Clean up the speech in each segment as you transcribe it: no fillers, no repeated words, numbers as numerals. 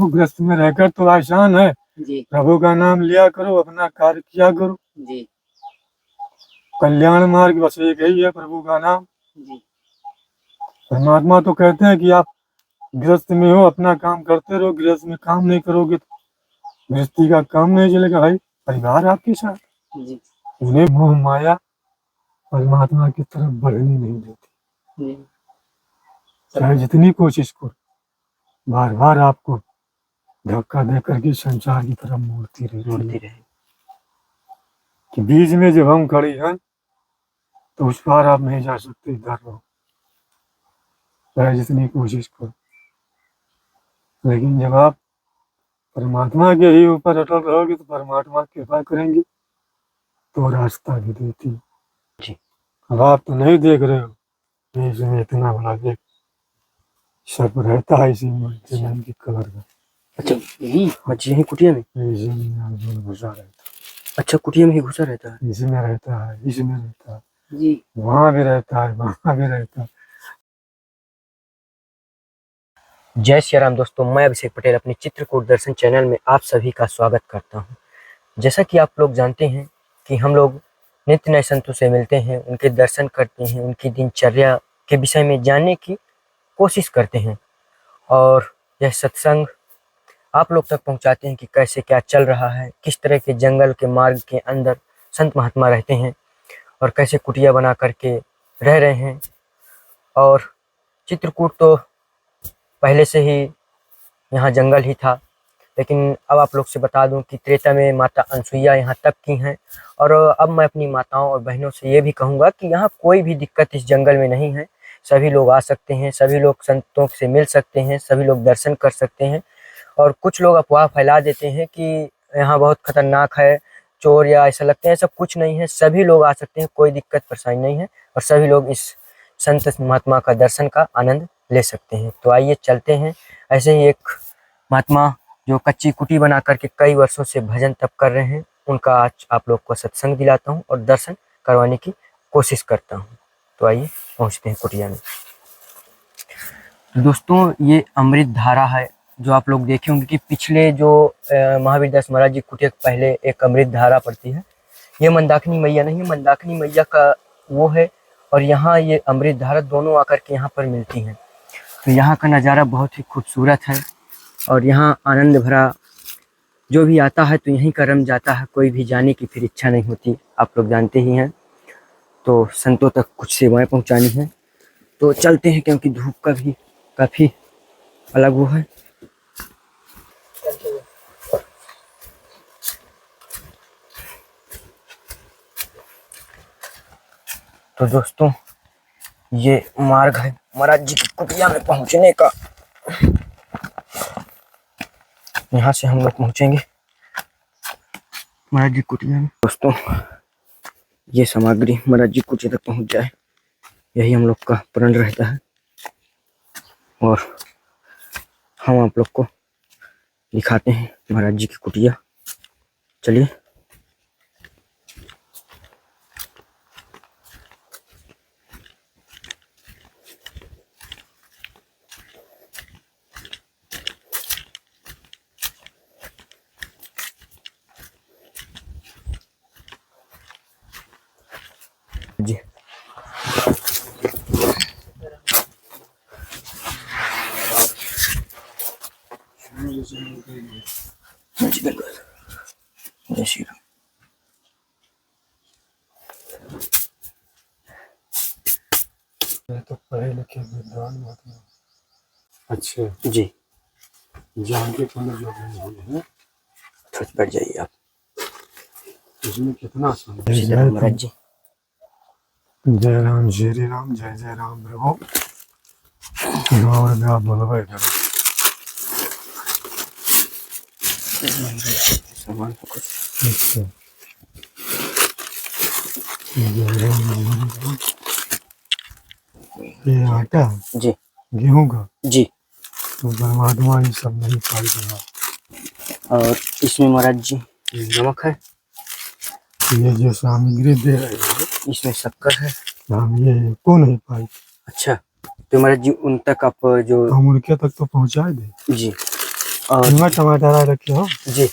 गृहस्थ में रहकर तो आसान है जी प्रभु का नाम लिया करो, अपना कार्य किया करो। जी कल्याण मार्ग बस एक ही है, प्रभु का नाम। जी परमात्मा तो कहते हैं कि आप गृहस्थ में हो, अपना काम करते रहो। गृहस्थ में काम नहीं करोगे तो गृहस्थी का काम नहीं चलेगा भाई। परिवार आपके साथ, जी उन्हें मोह माया परमात्मा की तरफ बढ़ने नहीं देती। जी चाहे जितनी कोशिश करो, बार बार आपको धक्का दे करके संसार की तरफ मोड़ती रहे कि बीच में जब हम खड़ी हैं तो उस पार आप नहीं जा सकते, इधर रहो, चाहे जितनी कोशिश करो। लेकिन जब आप परमात्मा के ही ऊपर अटल रहोगे तो परमात्मा कृपा करेंगे तो रास्ता भी देती। जी अब आप तो नहीं देख रहे हो, इसमें इतना बड़ा देख सब रहता है इसी में, जमीन की कलर का। अच्छा यही बच्चे यही कुटिया में इसी में आंदोलन घुसा रहता अच्छा कुटिया में ही घुसा रहता है है, इसमें रहता है, इसमें रहता है, जी वहाँ भी रहता है, वहाँ भी रहता है। जय श्री राम दोस्तों, मैं अभिषेक पटेल अपने चित्रकूट दर्शन चैनल में आप सभी का स्वागत करता हूं। जैसा कि आप लोग जानते हैं कि हम लोग नित्य नए संतों से मिलते हैं, उनके दर्शन करते हैं, उनकी दिनचर्या के विषय में जानने की कोशिश करते हैं और यह सत्संग आप लोग तक पहुंचाते हैं कि कैसे क्या चल रहा है, किस तरह के जंगल के मार्ग के अंदर संत महात्मा रहते हैं और कैसे कुटिया बना करके रह रहे हैं। और चित्रकूट तो पहले से ही यहाँ जंगल ही था, लेकिन अब आप लोग से बता दूं कि त्रेता में माता अनसुईया यहाँ तक की हैं। और अब मैं अपनी माताओं और बहनों से ये भी कहूँगा कि यहाँ कोई भी दिक्कत इस जंगल में नहीं है। सभी लोग आ सकते हैं, सभी लोग संतों से मिल सकते हैं, सभी लोग दर्शन कर सकते हैं। और कुछ लोग अफवाह फैला देते हैं कि यहाँ बहुत खतरनाक है, चोर या ऐसा लगते हैं, ऐसा कुछ नहीं है। सभी लोग आ सकते हैं, कोई दिक्कत परेशानी नहीं है और सभी लोग इस संत महात्मा का दर्शन का आनंद ले सकते हैं। तो आइए चलते हैं। ऐसे ही एक महात्मा जो कच्ची कुटी बना करके कई वर्षों से भजन तप कर रहे हैं, उनका आज आप लोग को सत्संग दिलाता हूँ और दर्शन करवाने की कोशिश करता हूँ। तो आइए पहुँचते हैं कुटिया में। दोस्तों ये अमृत धारा है जो आप लोग देखे होंगे कि पिछले जो महावीर दास महाराज जी कुटिया के पहले एक अमृत धारा पड़ती है। ये मंदाकिनी मैया नहीं है, मंदाकिनी मैया का वो है और यहाँ ये अमृत धारा दोनों आकर के यहाँ पर मिलती हैं। तो यहाँ का नज़ारा बहुत ही खूबसूरत है और यहाँ आनंद भरा जो भी आता है तो यहीं का रम जाता है, कोई भी जाने की फिर इच्छा नहीं होती, आप लोग जानते ही हैं। तो संतों तक कुछ सेवाएं पहुंचानी है तो चलते हैं, क्योंकि धूप का भी काफ़ी अलग वो है। तो दोस्तों ये मार्ग है महाराज जी की कुटिया में पहुंचने का। यहाँ से हम लोग पहुंचेंगे महाराज जी कुटिया में। दोस्तों ये सामग्री महाराज जी कुटिया तक पहुंच जाए, यही हम लोग का प्रण रहता है और हम आप लोग को दिखाते हैं महाराज जी की कुटिया। चलिए। जी जय श्री राम। तो पढ़े लिखे विद्वान महात्मा अच्छे जी जान के पुण्य जो गए हुए हैं, थोड़ा बैठ जाइए आप। इसमें कितना सुंदर। महाराज जी जय राम श्री राम, जय जय राम प्रभु। और आप बोलबे करो सामान अच्छा। ये आटा जी गेहूं का जी तो परमात्मा ये सब नहीं पाई रहा। और इसमें महाराज जी नमक है, ये जो सामग्री दे रहे हैं इसमें शक्कर है, हम ये को नहीं पाई। अच्छा तो महाराज जी उन तक आप जो हम उनके तक तो पहुंचाए दे। जी और इसमें टमाटर रखे हो, जी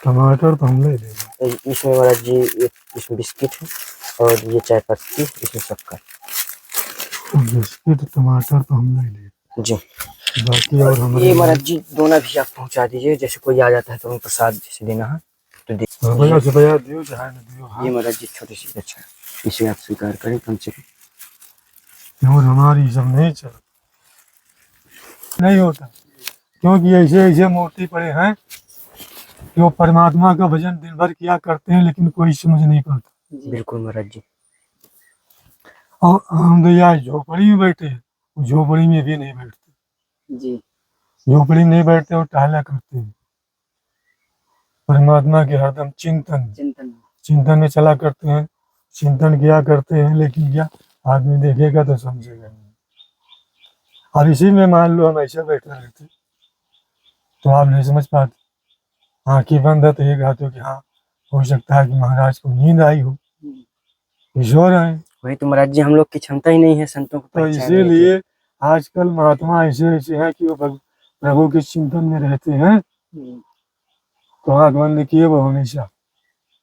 टमाटर तो हम ले लेंगे। इसमें महाराज जी इसमें बिस्किट है और ये चाय पत्ती, इसमें शक्कर। बिस्किट टमाटर तो हम ले लेंगे जी बाकी। और हमारे ये महाराज जी दोना भी आप पहुंचा दीजिए, जैसे कोई आ जाता है तो उनको प्रसाद जैसे देना है तो दे। रुपया रुपया दियो चाहे न दियो। हाँ ये महाराज जी छोटी सी अच्छा, इसे आप स्वीकार करें कम से कम। और हमारी सब नहीं चल नहीं होता, क्योंकि ऐसे ऐसे मूर्ति पड़े हैं कि वो परमात्मा का भजन दिन भर किया करते हैं लेकिन कोई समझ नहीं पाता। बिल्कुल महाराज जी। और हम तो यहाँ झोपड़ी में बैठे हैं, झोपड़ी में भी नहीं बैठते जी झोपड़ी में नहीं बैठते और टहला करते हैं। परमात्मा के हरदम चिंतन चिंतन में चला करते हैं, चिंतन किया करते हैं। लेकिन क्या आदमी देखेगा तो समझेगा नहीं। और इसी में मान लो हम ऐसे बैठे रहते तो आप नहीं समझ पाते। आंखें बंद है तो ये कहते हो कि हाँ हो सकता है कि महाराज को नींद आई हो, सो रहे हैं। वही तो महाराज जी हम लोग की क्षमता ही नहीं है संतों को तो पहचानने की। इसीलिए आजकल महात्मा ऐसे ऐसे हैं कि वो प्रभु के चिंतन में रहते हैं, तो आंख बंद किए वो हमेशा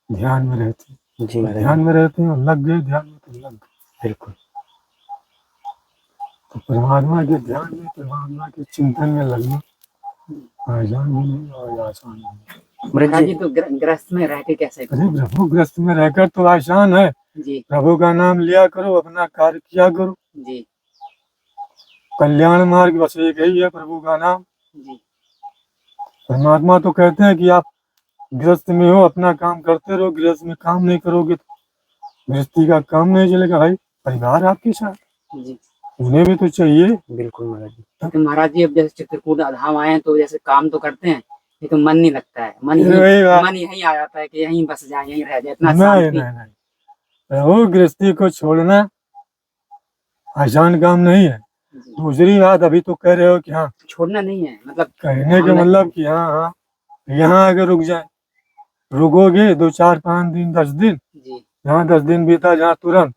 ध्यान में रहते हैं। जी महाराज ध्यान में रहते हैं और लग गए ध्यान में तो लग गए। बिल्कुल। तो परमात्मा के ध्यान में, परमात्मा के चिंतन में लगना आसान भी नहीं और आसान नहीं। महाराज जी तो ग्रस्त में रह के कैसे अरे प्रभु ग्रस्त में रहकर तो आसान है। जी प्रभु का नाम लिया करो, अपना कार्य किया करो। जी कल्याण मार्ग बस एक ही है, प्रभु का नाम। जी परमात्मा तो कहते हैं कि आप गृहस्थ में हो अपना काम करते रहो, गृहस्थ में काम नहीं करोगे तो गृहस्थी का काम नहीं चलेगा। भाई परिवार आपके साथ, जी उन्हें भी तो चाहिए। बिल्कुल महाराज जी। तो महाराज जी अब जैसे चित्रकूट धाम आए हैं तो जैसे काम तो करते हैं लेकिन मन नहीं लगता है, मन यहीं आ जाता है कि यहीं बस जाए, यहीं रह जाए, इतना नहीं शांति। नहीं नहीं, प्रभु गृहस्थी को छोड़ना आसान काम नहीं है। जी, दूसरी बात अभी तो कह रहे हो कि हाँ, छोड़ना नहीं है, मतलब कहने का मतलब कि हाँ हाँ यहाँ आके रुक जाए, रुकोगे 2 4 5 दिन 10 दिन, जी यहाँ 10 दिन बीता जहाँ तुरंत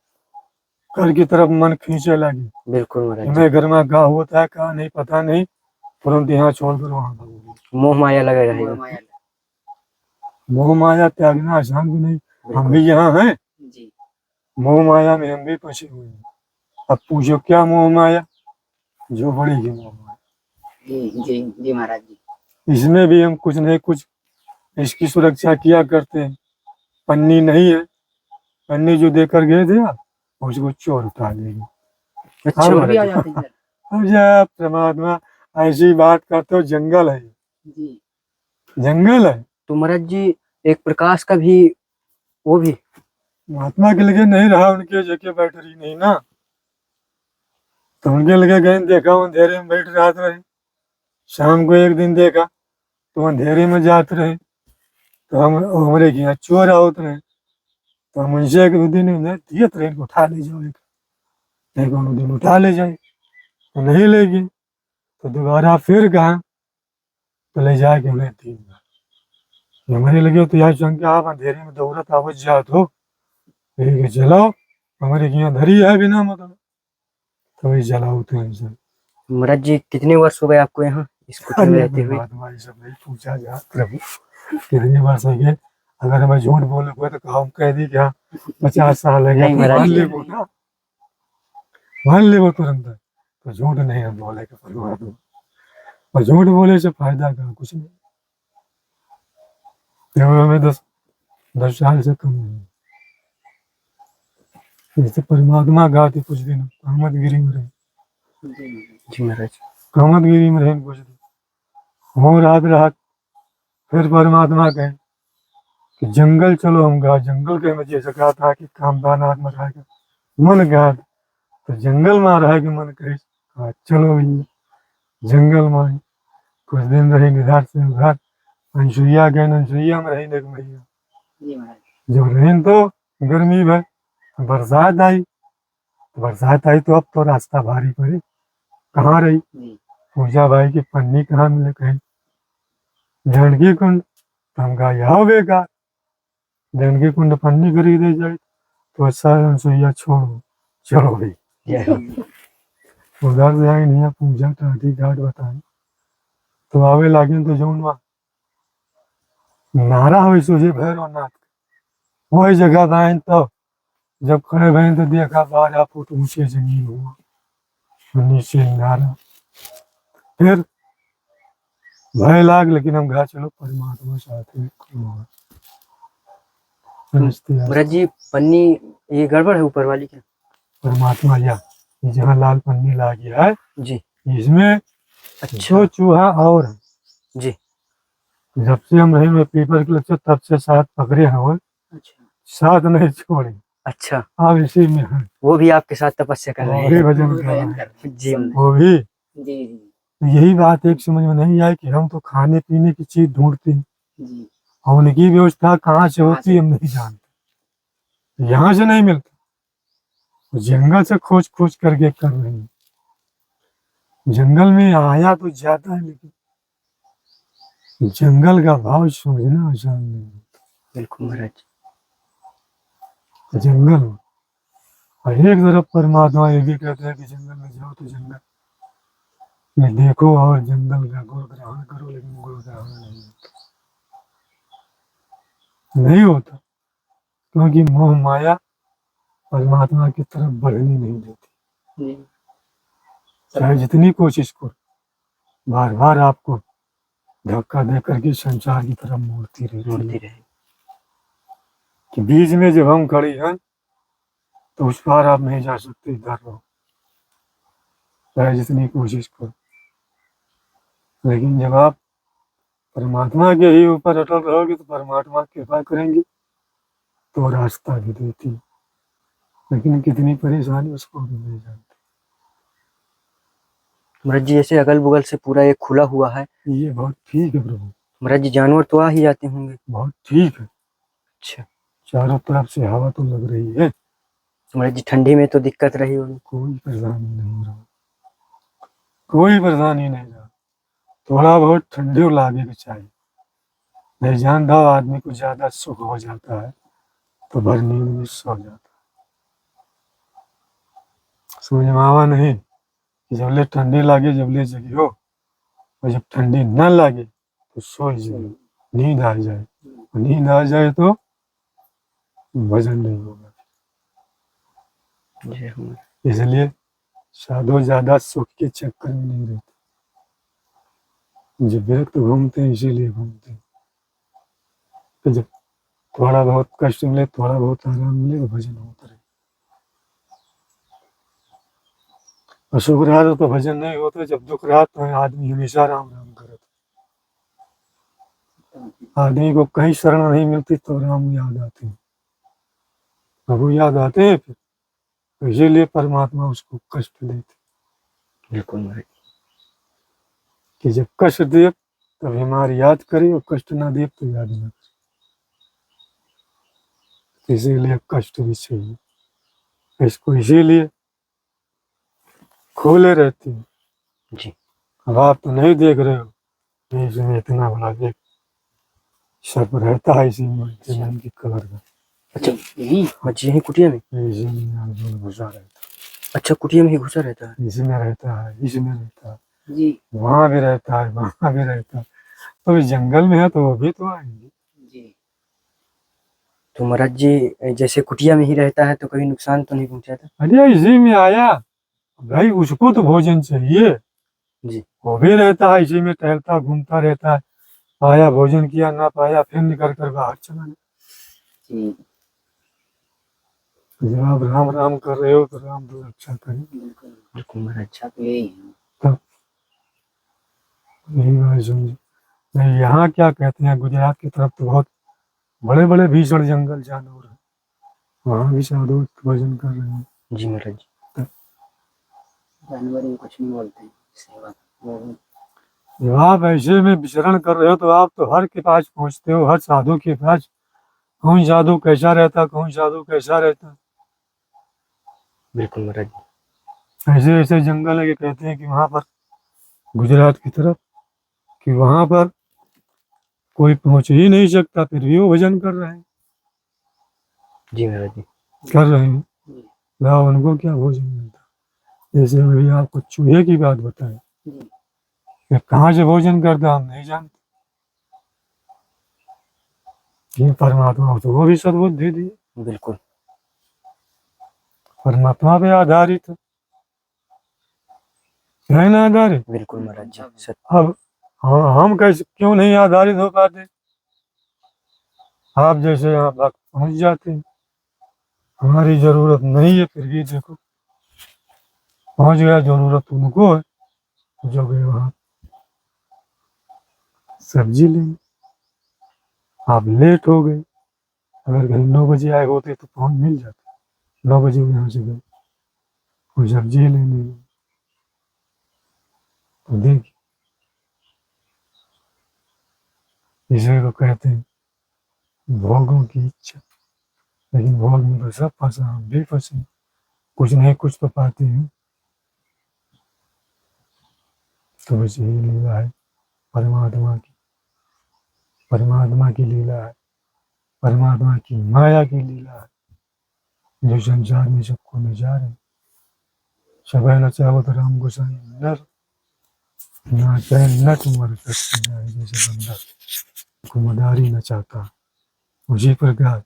घर की तरफ मन खींचे लगे। बिल्कुल महाराज जी। हमें घर में क्या होता है क्या नहीं पता नहीं, तुरंत यहाँ छोड़कर वहाँ भागोगे। मोह माया लगा रहेगा। माया। मोह माया त्यागना आसान भी नहीं। हम भी यहाँ हैं, जी मोह माया में हम भी फंसे हुए हैं। अब पूछो क्या मोह माया, जो बड़ी मोह माया, जी जी जी महाराज जी। इसमें भी हम कुछ नहीं कुछ इसकी सुरक्षा किया करते हैं। पन्नी नहीं है, पन्नी जो देकर गए थे आप उसको चोर उठा लेंगे। अच्छा हाँ, चोर भी आ महाराज जाते हैं सर। अब जय परमात्मा ऐसी बात करते हो, जंगल है, जी जंगल है। तो महाराज जी एक प्रकाश का भी वो भी महात्मा के लगे नहीं रहा, उनके जगह बैटरी नहीं ना, तो उनके लगे गए देखा अंधेरे में बैठ रहा रहे। शाम को एक दिन देखा तो अंधेरे में जाते रहे, तो हम हमारे यहाँ चोर होते रहे, तो हम उनसे एक दो दिन उन्हें दिए तो इनको उठा ले जाओ, एक दिन उठा ले जाए तो नहीं ले गए, तो दोबारा फिर कहा तो ले जाके उन्हें 3 बार हमारे लगे तो यार शंका आप अंधेरे में दौड़त आवत जात हो, ठीक चलाओ हमारे यहाँ धरी है बिना मतलब, तो वही चलाओ तो हमसे। महाराज जी कितने वर्ष हो गए आपको यहाँ इस कुटीर में रहते हुए? हमारी सब नहीं पूछा जा प्रभु कितने वर्ष हो गए। अगर हमें झूठ बोलोगे तो हम कह दी क्या 50 साल है, नहीं महाराज मान जी। ले वो ना, मान ले वो तुरंत, तो झूठ नहीं हम बोले के परमात्मा, और झूठ बोले से फायदा का कुछ नहीं। केवल हमें 10 साल से कम नहीं। जैसे परमात्मा गाते कुछ दिन कामतगिरी में रहे, जी महाराज। कामतगिरी में रहे कुछ दिन, हो रात फिर परमात्मा कहे कि जंगल चलो, हम कहा जंगल के मुझे ऐसा कहा था कि कामदान आत्मा रहेगा, मन कहा तो जंगल में रहा कि मन करे, कहा चलो भैया जंगल में आए। कुछ दिन रहेंगे इधर से उधर, अंशुइया गए, अंशुइया में रहेंगे भैया। जी महाराज। जब रहें तो गर्मी भर, बरसात आई, तो बरसात आई तो अब तो रास्ता भारी पड़ी, कहाँ रही जी पूजा भाई की पन्नी कहाँ मिले, कहीं जानकी कुंड, तो हम कहा यहाँ बेकार, जानकी कुंड पन्नी खरीदे जाए, तो अच्छा अंशुइया छोड़ो चलो भाई जय हो। उधर से आई नहीं पूजा टाटी घाट बताए, तो आवे लागे तो जौन नारा हो सोझे भैरवनाथ वही जगह बहन तो जब खड़े बहन तो देखा 12 फुट ऊंचे जमीन हुआ नीचे नारा फिर भय लाग लेकिन हम घर चलो परमात्मा चाहते हैं महाराज जी पन्नी ये गड़बड़ है ऊपर वाली क्या? परमात्मा या जहाँ लाल पन्नी लागी है जी इसमें अच्छा जो चूहा और है। जी जब से हम रहे पीपल के लक्ष्य तब से 7 पकड़े हैं अच्छा 7 नहीं छोड़े अच्छा अब इसी में है वो भी आपके साथ तपस्या कर रहे और भी हैं। भजन कर रहे हैं जी वो भी जी जी यही बात एक समझ में नहीं आई कि हम तो खाने पीने की चीज ढूंढते हैं जी और उनकी व्यवस्था कहाँ से होती है हम नहीं जानते यहाँ से नहीं मिलता जंगल से खोज खोज करके कर रहे हैं जंगल में आया तो ज्यादा है लेकिन जंगल का भाव समझना आसान नहीं बिल्कुल महाराज जंगल में और एक तरफ परमात्मा ये भी कहते हैं कि जंगल में जाओ तो जंगल में देखो और जंगल का गुण ग्रहण करो लेकिन गुण ग्रहण नहीं होता क्योंकि मोह माया परमात्मा की तरफ बढ़नी नहीं देती जी चाहे जितनी कोशिश करो बार बार आपको धक्का दे करके संसार की तरफ मोड़ती मूर्ति रहे रहे कि बीच में जब हम खड़ी हैं तो उस पार आप नहीं जा सकते इधर रहो चाहे जितनी कोशिश करो लेकिन जब आप परमात्मा के ही ऊपर अटल रहोगे तो परमात्मा कृपा करेंगे तो रास्ता भी देती है लेकिन कितनी परेशानी उसको भी नहीं जानते महाराज जी ऐसे अगल बगल से पूरा ये खुला हुआ है ये बहुत ठीक है प्रभु महाराज जी जानवर तो आ ही जाते होंगे। बहुत ठीक है अच्छा चारों तरफ से हवा तो लग रही है महाराज जी ठंडी में तो दिक्कत रही होगी। कोई परेशानी नहीं रहा कोई परेशानी नहीं रहा थोड़ा बहुत ठंडी लागे के चाहिए नहीं जानता आदमी को ज्यादा सुख हो जाता है तो भर नींद में सो जाता है समझ में आवा नहीं कि जब ले ठंडी लागे जब ले जगी हो और जब ठंडी न लागे तो सो जाए नींद आ जाए नींद आ जाए तो भजन नहीं होगा जय हो महाराज। इसलिए साधु ज्यादा सुख के चक्कर में नहीं रहते जब व्यक्त घूमते हैं इसीलिए घूमते हैं तो जब थोड़ा बहुत कष्ट मिले थोड़ा बहुत आराम मिले तो भजन होता रहे और सुख रहा तो भजन नहीं होता जब दुख रहा तो आदमी हमेशा राम राम करता आदमी को कहीं शरण नहीं मिलती तो राम याद आते हैं प्रभु याद आते हैं फिर तो इसीलिए परमात्मा उसको कष्ट देते बिल्कुल महाराज कि जब कष्ट दे तब हमारी याद करे और कष्ट ना दे तो याद ना करे इसीलिए कष्ट भी चाहिए इसको इसीलिए खोले रहते हैं जी अब आप तो नहीं देख रहे हो इसमें इतना बड़ा देख सर्प रहता है इसी में जमीन के कलर का अच्छा यही महाराज जी यही कुटिया में इसी में आंदोलन घुसा रहता अच्छा कुटिया में ही घुसा रहता है। है इसमें रहता है इसमें रहता है जी वहाँ भी रहता है वहाँ भी रहता है तो इस जंगल में है तो वो भी तो आएंगे जी तो महाराज जी जैसे कुटिया में ही रहता है तो कभी नुकसान तो नहीं पहुंचाता। अरे इसी में आया भाई उसको तो भोजन चाहिए जी वो भी रहता है इसी में टहलता घूमता रहता है पाया भोजन किया ना पाया फिर निकल कर बाहर चला गया जी जब आप राम राम कर रहे हो तो राम तो रक्षा करेंगे बिल्कुल बिल्कुल महाराज अच्छा तो यही है यही बात समझो नहीं यहाँ क्या कहते हैं गुजरात की तरफ तो बहुत बड़े बड़े भीषण जंगल जानवर है वहाँ भी साधु भोजन कर रहे हैं जी महाराज जी जानवर में कुछ नहीं बोलते हैं सेवा वो जब आप ऐसे में विचरण कर रहे हो तो आप तो हर के पास पहुँचते हो हर साधु के पास कौन साधु कैसा रहता कौन साधु कैसा रहता बिल्कुल महाराज जी ऐसे ऐसे जंगल है कि कहते हैं कि वहाँ पर गुजरात की तरफ कि वहाँ पर कोई पहुँच ही नहीं सकता फिर भी वो भजन कर रहे हैं जी महाराज जी कर रहे हैं लाओ उनको क्या भोजन मिलता जैसे अभी आपको चूहे की बात बताएं जी ये कहाँ से भोजन करता हम नहीं जानते। ये परमात्मा को तो वो भी सद्बुद्धि दी, बिल्कुल परमात्मा पे आधारित है ना आधारित। बिल्कुल महाराज जी सत्य। अब हम कैसे क्यों नहीं आधारित हो पाते। आप जैसे यहाँ तक पहुँच जाते हैं, हमारी जरूरत नहीं है, फिर भी देखो पहुँच गया। जरूरत उनको है जो गए वहाँ सब्जी लेने, आप लेट हो गए। अगर घर 9 बजे आए होते तो पहुँच मिल जाते। 9 बजे यहाँ से गए, कोई सब्जी लेने गए तो देखिए, इसे को कहते हैं भोगों की इच्छा। लेकिन भोग में तो सब फंसा, हम भी फंसे, कुछ नहीं कुछ तो पाते हैं। तो बस यही लीला है परमात्मा की, परमात्मा की लीला है, परमात्मा की माया की लीला है, जो संसार में सबको नचा रहे। सब नचावत राम गोसाई नर, नाचे नट मर सकते जाए। जैसे बंदा को मदारी नचाता, उसी प्रकार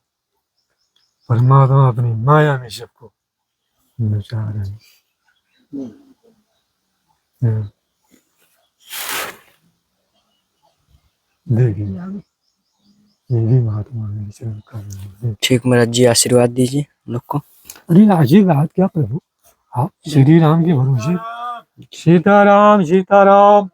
परमात्मा अपनी माया में सबको नचा रहे हैं। देखिए ये भी महात्मा ने विचरण कर रहे हैं। ठीक महाराज जी, आशीर्वाद दीजिए हम लोग को। अरे आशीर्वाद क्या प्रभु, आप श्री राम के भरोसे। सीताराम सीताराम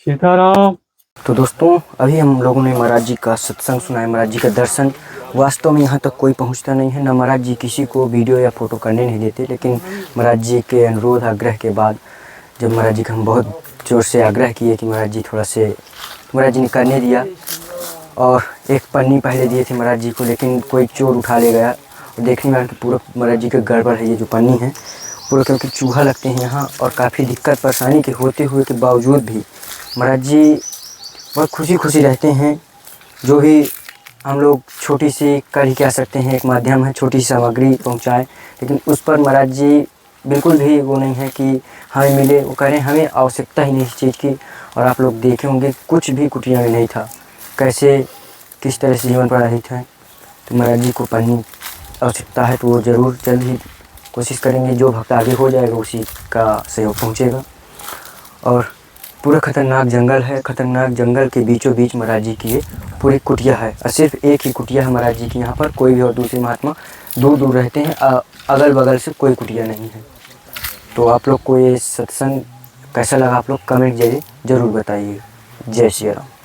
सीताराम। तो दोस्तों अभी हम लोगों ने महाराज जी का सत्संग सुना है, महाराज जी का दर्शन। वास्तव में यहाँ तक कोई पहुँचता नहीं है, न महाराज जी किसी को वीडियो या फोटो करने नहीं देते। लेकिन महाराज जी के अनुरोध आग्रह के बाद जब महाराज जी का हम बहुत जोर से आग्रह किए कि महाराज जी थोड़ा से, महाराज जी ने करने दिया। और एक पन्नी पहले दिए थे महाराज जी को, लेकिन कोई चोर उठा ले गया। और देखने में पूरा महाराज जी का गड़बड़ है, ये जो पन्नी है पूरा, क्योंकि चूहा लगते हैं यहाँ। और काफ़ी दिक्कत परेशानी के होते हुए के बावजूद भी महाराज जी बहुत खुशी खुशी रहते हैं। जो भी हम लोग छोटी सी कर ही कह सकते हैं, एक माध्यम है, छोटी सी सामग्री पहुँचाए, लेकिन उस पर महाराज जी बिल्कुल भी वो नहीं है कि हमें मिले। वो करें, हमें आवश्यकता ही नहीं इस चीज़ की। और आप लोग देखे होंगे कुछ भी कुटिया में नहीं था, कैसे किस तरह से जीवन पर आधारित है। तो महाराज जी को पढ़नी आवश्यकता है तो वो ज़रूर जल्द ही कोशिश करेंगे। जो भक्त आगे हो जाएगा उसी का सहयोग पहुँचेगा। और पूरा खतरनाक जंगल है, खतरनाक जंगल के बीचों बीच महाराज जी की ये पूरी कुटिया है। और सिर्फ एक ही कुटिया है महाराज जी की यहाँ पर, कोई भी और दूसरे महात्मा दूर दूर रहते हैं, अगल बगल से कोई कुटिया नहीं है। तो आप लोग को ये सत्संग कैसा लगा, आप लोग कमेंट जरूर बताइए। जय श्री राम।